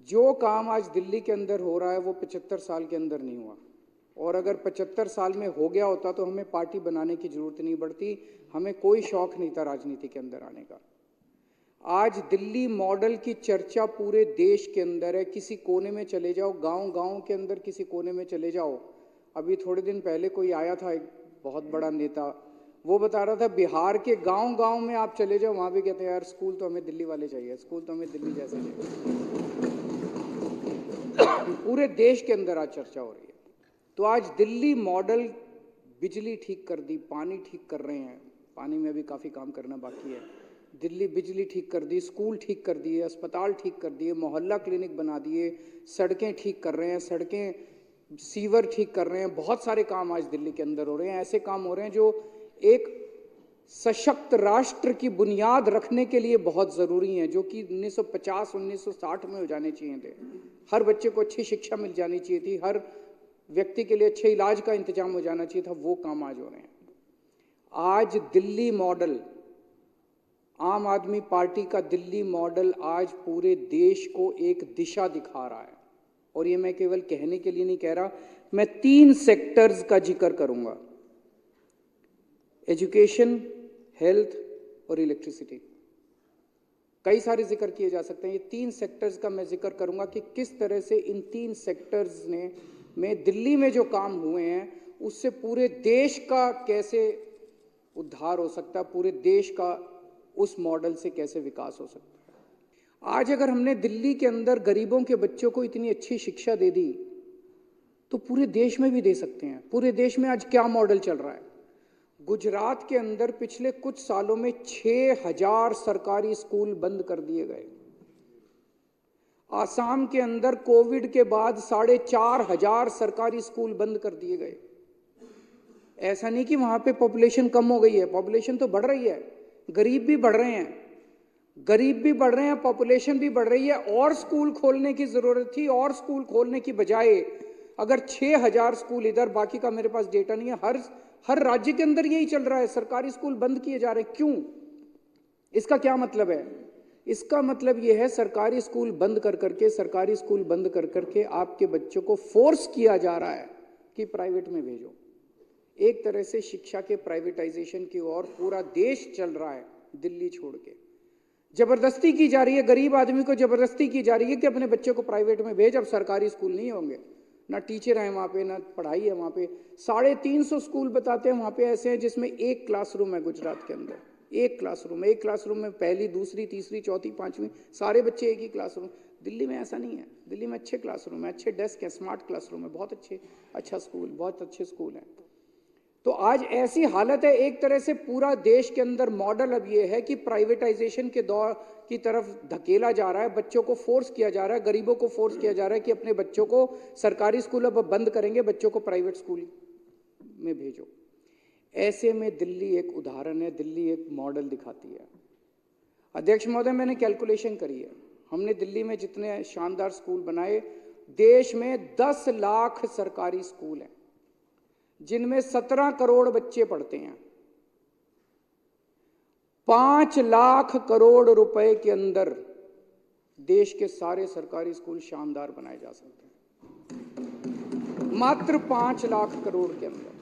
जो काम आज दिल्ली के अंदर हो रहा है वो 75 साल के अंदर नहीं हुआ, और अगर 75 साल में हो गया होता तो हमें पार्टी बनाने की जरूरत नहीं पड़ती, हमें कोई शौक नहीं था राजनीति के अंदर आने का। आज दिल्ली मॉडल की चर्चा पूरे देश के अंदर है। किसी कोने में चले जाओ, गांव-गांव के अंदर किसी कोने में चले जाओ। अभी थोड़े दिन पहले कोई आया था, एक बहुत बड़ा नेता, वो बता रहा था बिहार के गांव-गांव में आप चले जाओ, वहां भी कहते हैं यार स्कूल तो हमें दिल्ली वाले चाहिए, स्कूल तो हमें दिल्ली जैसे चाहिए। पूरे देश के अंदर आज चर्चा हो रही है। तो आज दिल्ली मॉडल, बिजली ठीक कर दी, पानी ठीक कर रहे हैं, पानी में भी काफ़ी काम करना बाकी है। दिल्ली बिजली ठीक कर दी, स्कूल ठीक कर दिए, अस्पताल ठीक कर दिए, मोहल्ला क्लिनिक बना दिए, सड़कें ठीक कर रहे हैं, सड़कें सीवर ठीक कर रहे हैं। बहुत सारे काम आज दिल्ली के अंदर हो रहे हैं। ऐसे काम हो रहे हैं जो एक सशक्त राष्ट्र की बुनियाद रखने के लिए बहुत ज़रूरी हैं, जो कि 1950-1960 में हो जाने चाहिए थे। हर बच्चे को अच्छी शिक्षा मिल जानी चाहिए थी, हर व्यक्ति के लिए अच्छे इलाज का इंतजाम हो जाना चाहिए था। वो काम आज हो रहे हैं। आज दिल्ली मॉडल, आम आदमी पार्टी का दिल्ली मॉडल आज पूरे देश को एक दिशा दिखा रहा है। और ये मैं केवल कहने के लिए नहीं कह रहा, मैं 3 सेक्टर्स का जिक्र करूंगा: एजुकेशन, हेल्थ और इलेक्ट्रिसिटी। कई सारे जिक्र किए जा सकते हैं, ये 3 सेक्टर्स का मैं जिक्र करूंगा कि किस तरह से इन 3 सेक्टर्स में दिल्ली में जो काम हुए हैं उससे पूरे देश का कैसे उद्धार हो सकता है, पूरे देश का उस मॉडल से कैसे विकास हो सकता है। आज अगर हमने दिल्ली के अंदर गरीबों के बच्चों को इतनी अच्छी शिक्षा दे दी तो पूरे देश में भी दे सकते हैं। पूरे देश में आज क्या मॉडल चल रहा है? गुजरात के अंदर पिछले कुछ सालों में 6000 सरकारी स्कूल बंद कर दिए गए। आसाम के अंदर कोविड के बाद 4500 सरकारी स्कूल बंद कर दिए गए। ऐसा नहीं कि वहां पे पॉपुलेशन कम हो गई है, पॉपुलेशन तो बढ़ रही है, गरीब भी बढ़ रहे हैं, पॉपुलेशन भी बढ़ रही है। और स्कूल खोलने की जरूरत थी, और स्कूल खोलने की बजाय अगर 6000 स्कूल इधर, बाकी का मेरे पास डेटा नहीं है, हर राज्य के अंदर यही चल रहा है, सरकारी स्कूल बंद किए जा रहे हैं। क्यों? इसका क्या मतलब है? इसका मतलब यह है सरकारी स्कूल बंद कर करके आपके बच्चों को फोर्स किया जा रहा है कि प्राइवेट में भेजो। एक तरह से शिक्षा के प्राइवेटाइजेशन की ओर पूरा देश चल रहा है, दिल्ली छोड़ के। जबरदस्ती की जा रही है, गरीब आदमी को जबरदस्ती की जा रही है कि अपने बच्चे को प्राइवेट में भेज। अब सरकारी स्कूल नहीं होंगे, ना टीचर हैं वहाँ पे, ना पढ़ाई है वहाँ पे। 350 स्कूल बताते हैं वहाँ पे ऐसे हैं जिसमें एक क्लासरूम है। गुजरात के अंदर एक क्लासरूम में पहली, दूसरी, तीसरी, चौथी, पांचवी सारे बच्चे एक ही क्लासरूम। दिल्ली में ऐसा नहीं है। दिल्ली में अच्छे क्लासरूम है, अच्छे डेस्क है, स्मार्ट क्लासरूम है, बहुत बहुत अच्छे स्कूल हैं। तो आज ऐसी हालत है, एक तरह से पूरा देश के अंदर मॉडल अब ये है कि प्राइवेटाइजेशन के दौर की तरफ धकेला जा रहा है। बच्चों को फोर्स किया जा रहा है, गरीबों को फोर्स किया जा रहा है कि अपने बच्चों को सरकारी स्कूल अब बंद करेंगे, बच्चों को प्राइवेट स्कूल में भेजो। ऐसे में दिल्ली एक उदाहरण है, दिल्ली एक मॉडल दिखाती है। अध्यक्ष महोदय, मैंने कैलकुलेशन करी है, हमने दिल्ली में जितने शानदार स्कूल बनाए, देश में 10 लाख सरकारी स्कूल हैं जिनमें 17 करोड़ बच्चे पढ़ते हैं। 5 लाख करोड़ रुपए के अंदर देश के सारे सरकारी स्कूल शानदार बनाए जा सकते हैं। मात्र 5 लाख करोड़ के अंदर।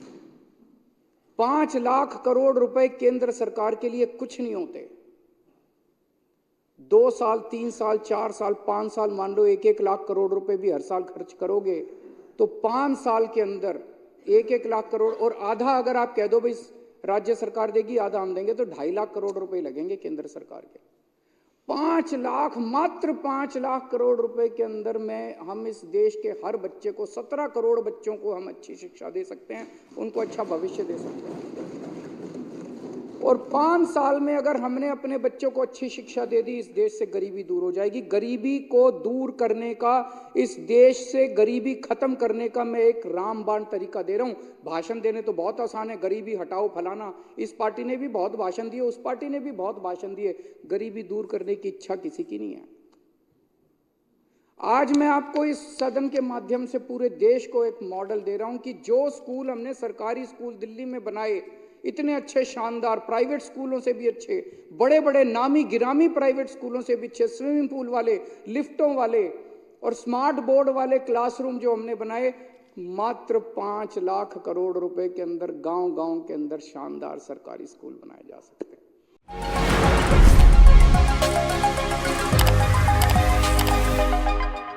5 लाख करोड़ रुपए केंद्र सरकार के लिए कुछ नहीं होते। 2 साल, 3 साल, 4 साल, 5 साल, मान लो 1-1 लाख करोड़ रुपए भी हर साल खर्च करोगे तो 5 साल के अंदर 1-1 लाख करोड़, और आधा अगर आप कह दो भाई राज्य सरकार देगी, आधा हम देंगे, तो 2.5 लाख करोड़ रुपए लगेंगे केंद्र सरकार के। 5 लाख, मात्र 5 लाख करोड़ रुपए के अंदर में हम इस देश के हर बच्चे को, 17 करोड़ बच्चों को हम अच्छी शिक्षा दे सकते हैं, उनको अच्छा भविष्य दे सकते हैं। और 5 साल में अगर हमने अपने बच्चों को अच्छी शिक्षा दे दी, इस देश से गरीबी दूर हो जाएगी। गरीबी को दूर करने का, इस देश से गरीबी खत्म करने का मैं एक रामबाण तरीका दे रहा हूं। भाषण देने तो बहुत आसान है, गरीबी हटाओ फलाना, इस पार्टी ने भी बहुत भाषण दिए, उस पार्टी ने भी बहुत भाषण दिए, गरीबी दूर करने की इच्छा किसी की नहीं है। आज मैं आपको इस सदन के माध्यम से पूरे देश को एक मॉडल दे रहा हूं कि जो स्कूल हमने सरकारी स्कूल दिल्ली में बनाए, इतने अच्छे शानदार, प्राइवेट स्कूलों से भी अच्छे, बड़े बड़े नामी गिरामी प्राइवेट स्कूलों से भी अच्छे, स्विमिंग पूल वाले, लिफ्टों वाले, और स्मार्ट बोर्ड वाले क्लासरूम जो हमने बनाए, मात्र 5 लाख करोड़ रुपए के अंदर गांव-गांव के अंदर शानदार सरकारी स्कूल बनाए जा सकते हैं।